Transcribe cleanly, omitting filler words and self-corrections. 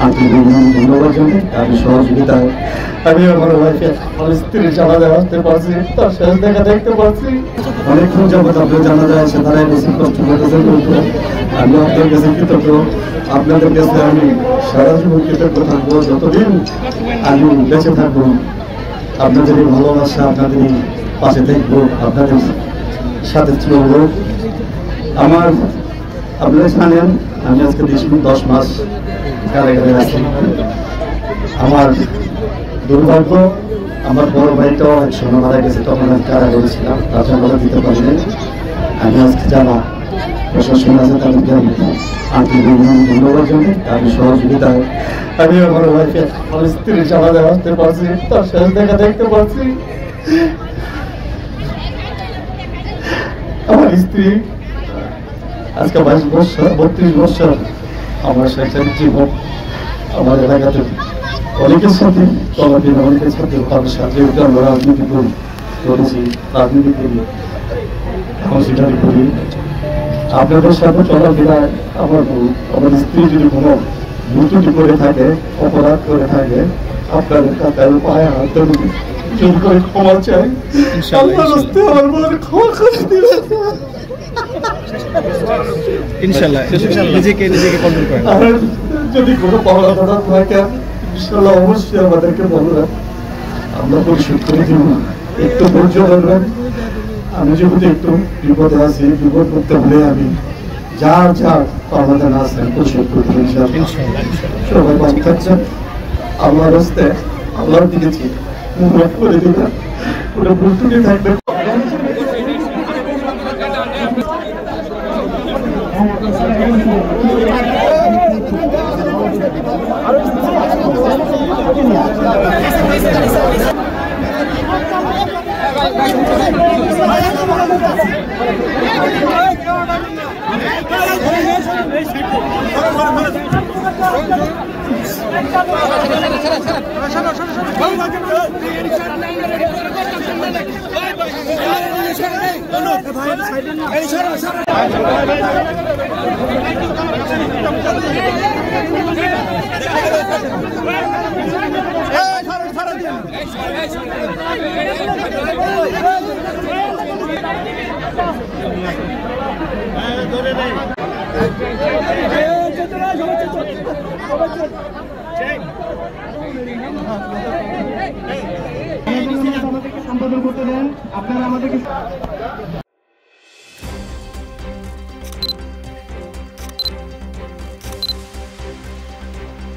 আন্তরিক ধন্যবাদ জানাই। আমি সহযোগিতায় আমি আমার ওয়াইফে আমার স্ত্রীর জানাজা আসতে পারছি, তার শেষ দেখা দেখতে পারছি। অনেকক্ষণ যাবত আপনার জানা যায় সে তারাই বেশি কষ্ট করতেছেন। আমি আপনার কাছে কৃতজ্ঞ, আপনাদের কাছে আমি সারা জীবন কৃতজ্ঞ থাকবো। যতদিন আমি বেঁচে থাকবো আপনাদের এই ভালোবাসা, আপনাদের এই পাশে থাকবো, আপনাদের সাথে চলবো। আমার আপনারা জানেন আমি আজকে 10 মাস কারাগারে আছি। আমার দুর্ভাগ্য, আমার বড় ভাইটাও এক সময় মারা গেছে, তখন আমি কারাগারে ছিলাম, তার জন্য দিতে পারিনি। আমি আজকে যারা প্রশাসন আছে তাদেরকে আমি আন্তরিক ধন্যবাদ জানাই। আমি সহযোগিতায় আমি আমার ওয়াইফে আমার স্ত্রীর জানাজা আসতে পারছি, তার শেষ দেখা দেখতে পারছি। আমার স্ত্রী আজকে 32 বছর আমার সাংসারিক জীবন, আমার এলাকাতে অনেকের সাথে চলাফেরা, অনেকের সাথে তাদের সাথে আমরা রাজনীতি করেছি, রাজনীতি করি, কাউন্সিলারি করি। আপনাদের সাথে চলাফেরায় আমার স্ত্রী যদি কোনো ভুল করে থাকে, অপরাধ করে থাকে, আপনাদের কাছে পায়ে হাত জোর করে ক্ষমা চাই। নিজেকে কন্ট্রোল করেন। আর যদি কোনো পাওনা দাদা থাকে ইনশাল্লাহ অবশ্যই আমাদেরকে বলবেন, আমরা পরিশোধ করে দিব। একটু ধৈর্য ধরবেন। আমি যেহেতু একটু বিপদে আছি, বিপদ করতে হলে আমি যার পাওনা দাদা আছেন পরিশোধ করে দেবেন। সবাই ভালো থাকছেন। আল্লাহর হস্তে আল্লাহর দিকে মুখ করে দিবেন, কোনো ভুল ত্রুটি থাকবে। সম্বোধন করতে দেন আপনারা আমাদেরকে।